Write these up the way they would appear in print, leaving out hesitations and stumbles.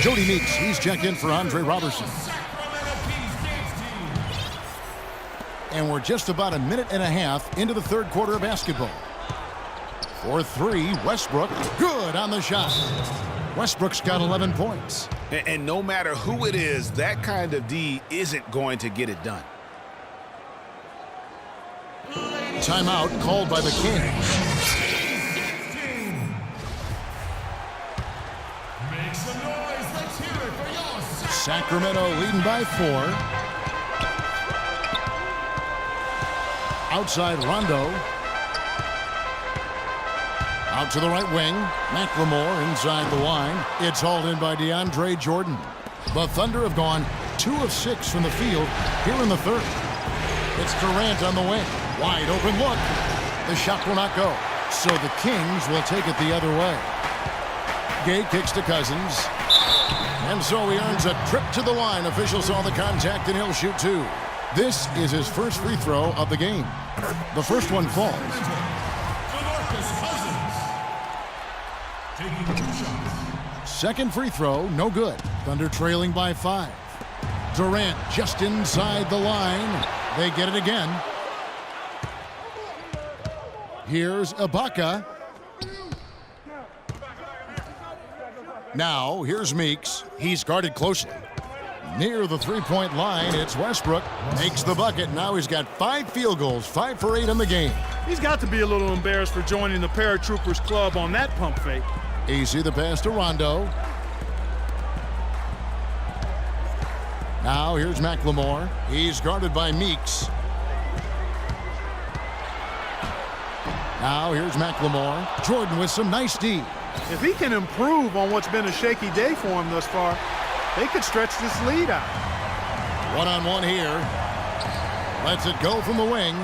Jody Meeks, he's checked in for Andre Robertson. And we're just about a minute and a half into the third quarter of basketball. For three, Westbrook, good on the shot. Westbrook's got 11 points. And no matter who it is, that kind of D isn't going to get it done. Timeout called by the Kings. Make some noise. Let's hear it for y'all. Sacramento leading by 4. Outside Rondo. Out to the right wing. McLemore inside the line. It's hauled in by DeAndre Jordan. The Thunder have gone 2 of 6 from the field here in the third. It's Durant on the wing. Wide open look. The shot will not go. So the Kings will take it the other way. Gay kicks to Cousins. And so he earns a trip to the line. Officials saw the contact and he'll shoot 2. This is his first free throw of the game. The first one falls. Second free throw, no good. Thunder trailing by 5. Durant just inside the line. They get it again. Here's Ibaka. Now, here's Meeks. He's guarded closely. Near the three-point line, it's Westbrook. Makes the bucket. Now he's got 5 field goals, 5 for 8 in the game. He's got to be a little embarrassed for joining the Paratroopers Club on that pump fake. Easy the pass to Rondo. Now here's McLemore. He's guarded by Meeks. Now here's McLemore. Jordan with some nice D. If he can improve on what's been a shaky day for him thus far, they could stretch this lead out. One-on-one here. Lets it go from the wing.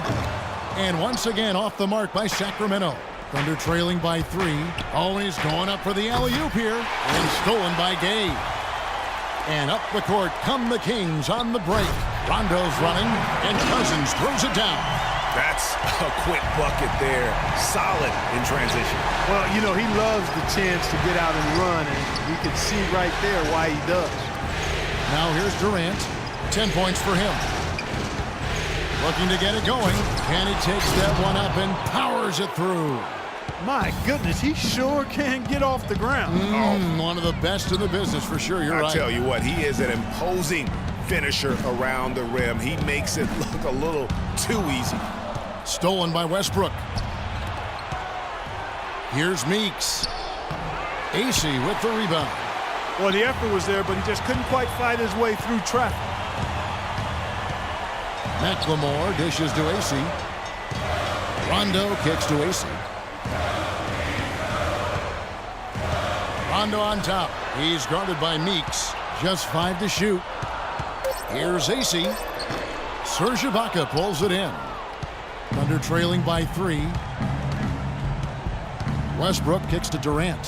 And once again off the mark by Sacramento. Thunder trailing by 3. Oh, and he's going up for the alley-oop here. And stolen by Gay. And up the court come the Kings on the break. Rondo's running, and Cousins throws it down. That's a quick bucket there. Solid in transition. Well, you know, he loves the chance to get out and run, and you can see right there why he does. Now here's Durant. 10 points for him. Looking to get it going. And he takes that one up and powers it through. My goodness, he sure can get off the ground. One of the best in the business for sure. You're right. I tell you what, he is an imposing finisher around the rim. He makes it look a little too easy. Stolen by Westbrook. Here's Meeks. AC with the rebound. Well, the effort was there, but he just couldn't quite fight his way through traffic. McLemore dishes to AC. Rondo kicks to AC. Rondo on top. He's guarded by Meeks. Just 5 to shoot. Here's AC. Serge Ibaka pulls it in. Thunder trailing by 3. Westbrook kicks to Durant.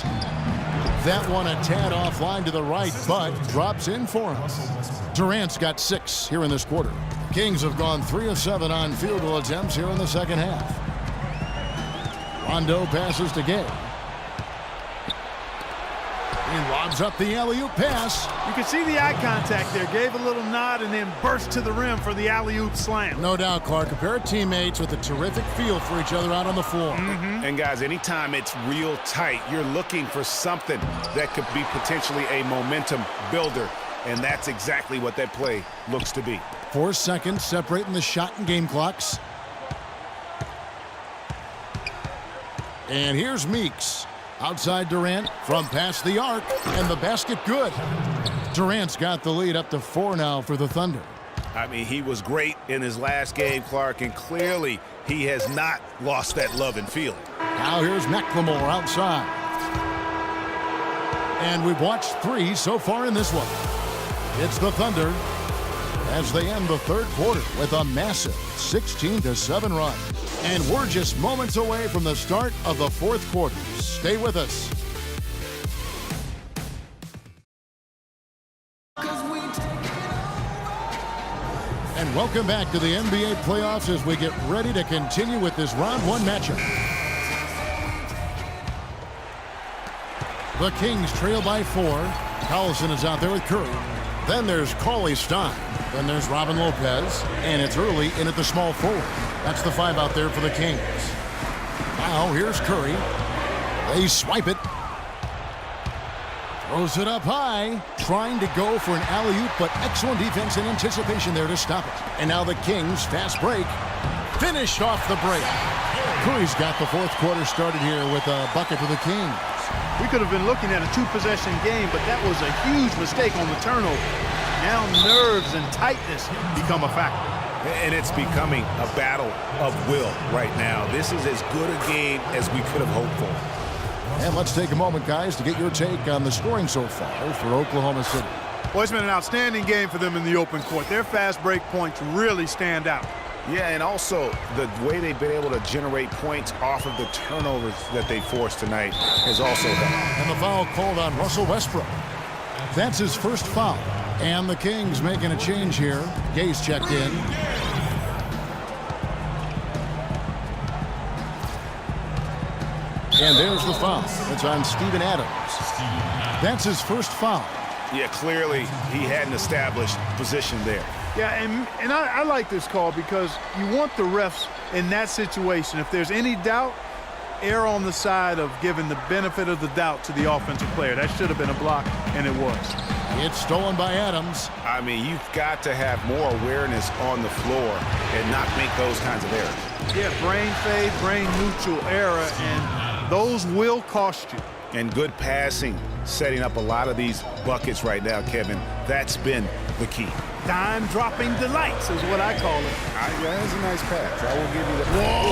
That one a tad offline to the right, but drops in for him. Durant's got 6 here in this quarter. Kings have gone 3 of 7 on field goal attempts here in the second half. Rondo passes to Gay. He lobs up the alley-oop pass. You can see the eye contact there. Gave a little nod and then burst to the rim for the alley-oop slam. No doubt, Clark. A pair of teammates with a terrific feel for each other out on the floor. And guys, anytime it's real tight, you're looking for something that could be potentially a momentum builder. And that's exactly what that play looks to be. 4 seconds separating the shot and game clocks. And here's Meeks. Outside Durant from past the arc, and the basket good. Durant's got the lead up to 4 now for the Thunder. I mean, he was great in his last game, Clark, and clearly he has not lost that love and feeling. Now here's McLemore outside. And we've watched 3 so far in this one. It's the Thunder as they end the third quarter with a massive 16-7 run. And we're just moments away from the start of the fourth quarter. Stay with us. And welcome back to the NBA playoffs as we get ready to continue with this round 1 matchup. The Kings trail by 4. Collison is out there with Curry. Then there's Cauley Stein. Then there's Robin Lopez. And it's early in at the small forward. That's the 5 out there for the Kings. Now here's Curry. They swipe it. Throws it up high. Trying to go for an alley-oop, but excellent defense and anticipation there to stop it. And now the Kings fast break. Finished off the break. Curry's got the fourth quarter started here with a bucket for the Kings. We could have been looking at a 2-possession game, but that was a huge mistake on the turnover. Now nerves and tightness become a factor. And it's becoming a battle of will right now. This is as good a game as we could have hoped for. And let's take a moment, guys, to get your take on the scoring so far for Oklahoma City. Well, it's been an outstanding game for them in the open court. Their fast break points really stand out. Yeah, and also the way they've been able to generate points off of the turnovers that they forced tonight has also helped. And the foul called on Russell Westbrook. That's his first foul. And the Kings making a change here. Gay's checked in. And there's the foul. It's on Steven Adams. That's his first foul. Yeah, clearly he had an established position there. Yeah, and I like this call because you want the refs in that situation. If there's any doubt, err on the side of giving the benefit of the doubt to the offensive player. That should have been a block, and it was. It's stolen by Adams. I mean, you've got to have more awareness on the floor and not make those kinds of errors. Yeah, brain fade, brain neutral error, and those will cost you. And good passing, setting up a lot of these buckets right now, Kevin. That's been the key. Dime-dropping delights is what I call it. That's a nice pass. I will give you the. Whoa!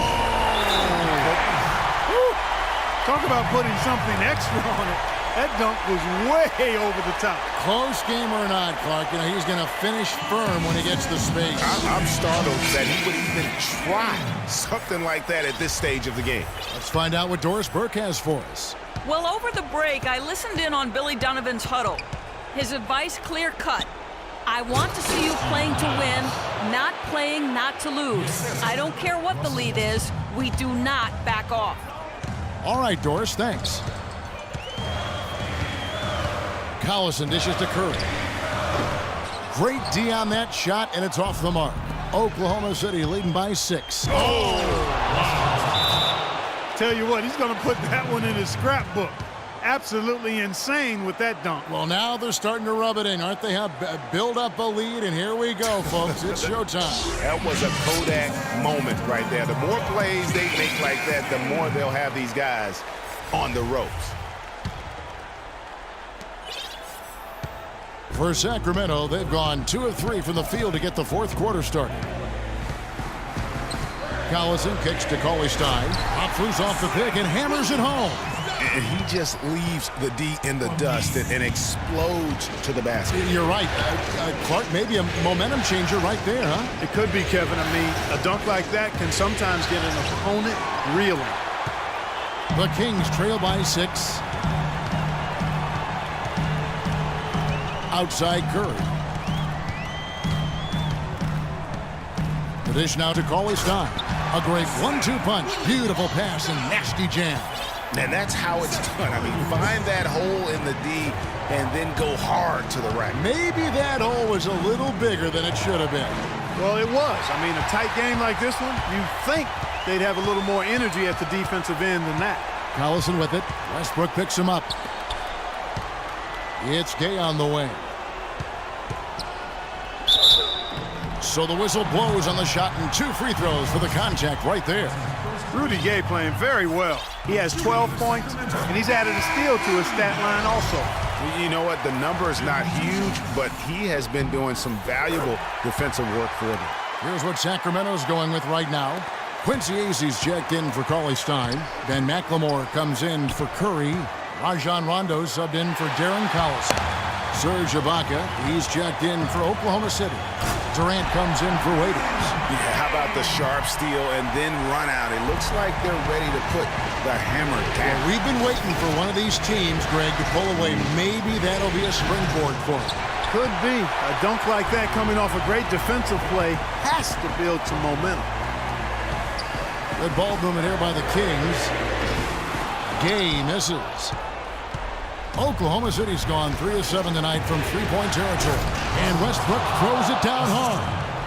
Talk about putting something extra on it. That dunk was way over the top. Close game or not, Clark, he's going to finish firm when he gets the space. I'm startled that he would even try something like that at this stage of the game. Let's find out what Doris Burke has for us. Well, over the break, I listened in on Billy Donovan's huddle. His advice clear-cut. I want to see you playing to win, not playing not to lose. I don't care what the lead is. We do not back off. All right, Doris, thanks. Collison dishes to Curry. Great D on that shot, and it's off the mark. Oklahoma City leading by 6. Tell you what, he's going to put that one in his scrapbook. Absolutely insane with that dunk. Well, now they're starting to rub it in, aren't they? Have build up a lead, and here we go, folks. It's showtime. That was a Kodak moment right there. The more plays they make like that, the more they'll have these guys on the ropes. For Sacramento, they've gone 2 of 3 from the field to get the fourth quarter started. Collison kicks to Cauley Stein. Pops loose off the pick and hammers it home. And he just leaves the D in the dust and explodes to the basket. You're right. Clark, maybe a momentum changer right there, huh? It could be, Kevin. I mean, a dunk like that can sometimes get an opponent reeling. The Kings trail by 6. Outside Curry. The dish now to Cauley Stein. A great 1-2 punch. Beautiful pass and nasty jam. And that's how it's done. I mean, find that hole in the D and then go hard to the rack. Maybe that hole was a little bigger than it should have been. Well, it was. I mean, a tight game like this one, you'd think they'd have a little more energy at the defensive end than that. Collison with it. Westbrook picks him up. It's Gay on the wing. So the whistle blows on the shot and 2 free throws for the contact right there. Rudy Gay playing very well. He has 12 points, and he's added a steal to his stat line also. You know what? The number is not huge, but he has been doing some valuable defensive work for them. Here's what Sacramento's going with right now. Quincy Azee's checked in for Cauley Stein. Ben McLemore comes in for Curry. Rajon Rondo subbed in for Darren Collison. Serge Ibaka, he's checked in for Oklahoma City. Durant comes in for Waiters. Yeah, how about the sharp steal and then run out? It looks like they're ready to put the hammer down. Well, we've been waiting for one of these teams, Greg, to pull away. Maybe that'll be a springboard for them. Could be. A dunk like that coming off a great defensive play has to build some momentum. Good ball movement here by the Kings. Gay misses. Oklahoma City's gone 3 of 7 tonight from three-point territory. And Westbrook throws it down hard.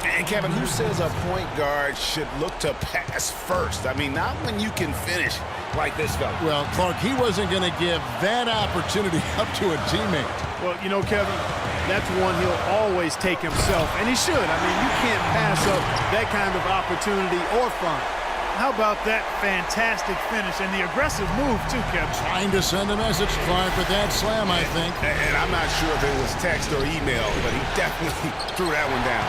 And Kevin, who says a point guard should look to pass first? I mean, not when you can finish like this fella. Well, Clark, he wasn't going to give that opportunity up to a teammate. Well, you know, Kevin, that's one he'll always take himself, and he should. I mean, you can't pass up that kind of opportunity or fun. How about that fantastic finish and the aggressive move, too, Kevin? Trying to send a message, Clark, with that slam, I think. And I'm not sure if it was text or email, but he definitely threw that one down.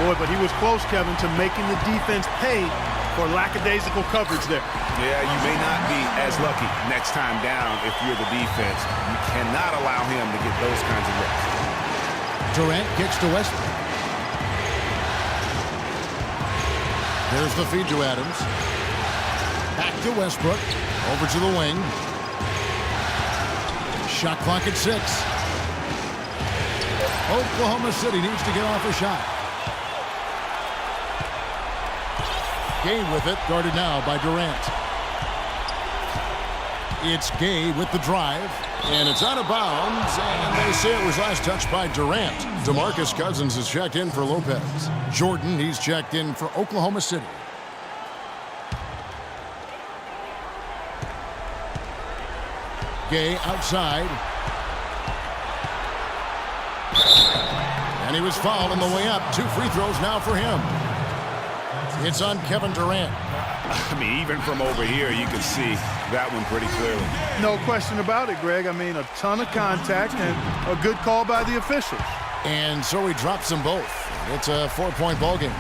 Boy, but he was close, Kevin, to making the defense pay for lackadaisical coverage there. Yeah, you may not be as lucky next time down if you're the defense. You cannot allow him to get those kinds of looks. Durant kicks to Westbrook. There's the feed to Adams. Back to Westbrook. Over to the wing. Shot clock at 6. Oklahoma City needs to get off a shot. Gay with it, guarded now by Durant. It's Gay with the drive, and it's out of bounds, and they say it was last touched by Durant. DeMarcus Cousins is checked in for Lopez. Jordan, he's checked in for Oklahoma City. Gay outside. And he was fouled on the way up. 2 free throws now for him. It's on Kevin Durant. I mean, even from over here, you can see that one pretty clearly. No question about it, Greg. I mean, a ton of contact and a good call by the officials. And so he drops them both. It's a 4-point ball game.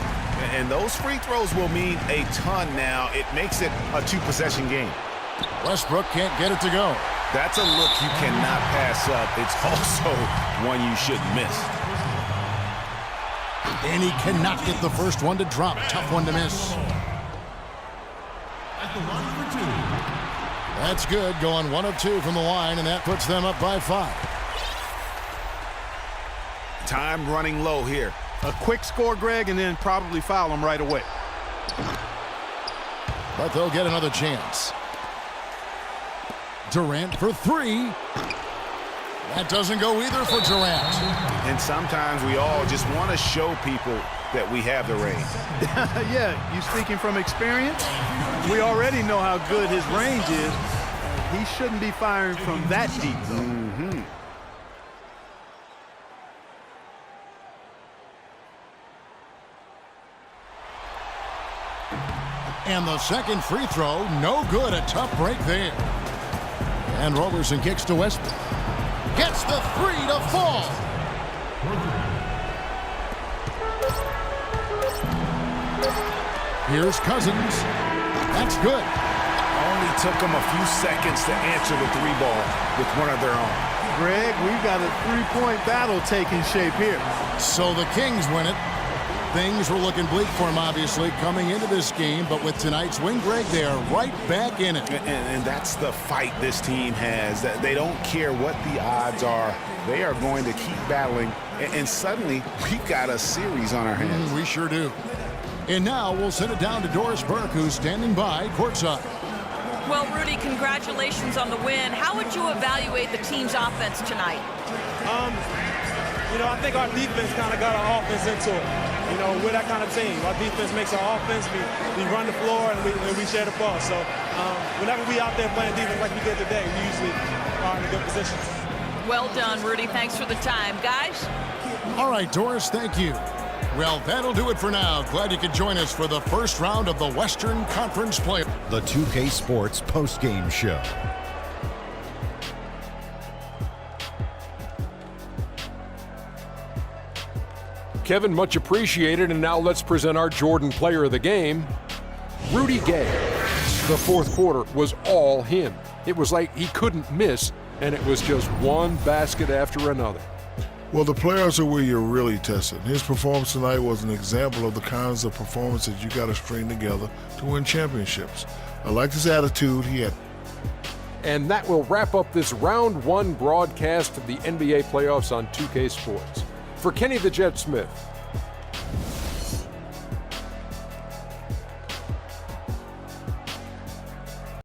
And those free throws will mean a ton now. It makes it a 2-possession game. Westbrook can't get it to go. That's a look you cannot pass up. It's also one you shouldn't miss. And he cannot get the first one to drop. Tough one to miss. At the line for 2. That's good. Going 1 of 2 from the line, and that puts them up by 5. Time running low here. A quick score, Greg, and then probably foul him right away. But they'll get another chance. Durant for 3. That doesn't go either for Durant. And sometimes we all just want to show people that we have the range. Yeah, you speaking from experience? We already know how good his range is. He shouldn't be firing from that deep, though. And the second free throw, no good. A tough break there. And Roberson kicks to Westbrook. Gets the 3 to fall. Here's Cousins. That's good. Only took them a few seconds to answer the 3-ball with one of their own. Greg, we've got a 3-point battle taking shape here. So the Kings win it. Things were looking bleak for him, obviously, coming into this game. But with tonight's win, Greg, they are right back in it. And that's the fight this team has. That they don't care what the odds are. They are going to keep battling. And suddenly, we've got a series on our hands. We sure do. And now we'll send it down to Doris Burke, who's standing by courtside. Well, Rudy, congratulations on the win. How would you evaluate the team's offense tonight? You know, I think our defense kind of got our offense into it. You know, we're that kind of team. Our defense makes our offense. We run the floor and we share the ball. So whenever we out there playing defense like we did today, we usually are in a good position. Well done, Rudy. Thanks for the time. Guys? All right, Doris, thank you. Well, that'll do it for now. Glad you could join us for the first round of the Western Conference Play. The 2K Sports postgame show. Kevin, much appreciated, and now let's present our Jordan Player of the Game, Rudy Gay. The fourth quarter was all him. It was like he couldn't miss, and it was just one basket after another. Well, the players are where you're really tested. His performance tonight was an example of the kinds of performances you got to string together to win championships. I liked his attitude. He had. And that will wrap up this round one broadcast of the NBA playoffs on 2K Sports. For Kenny the Jet Smith,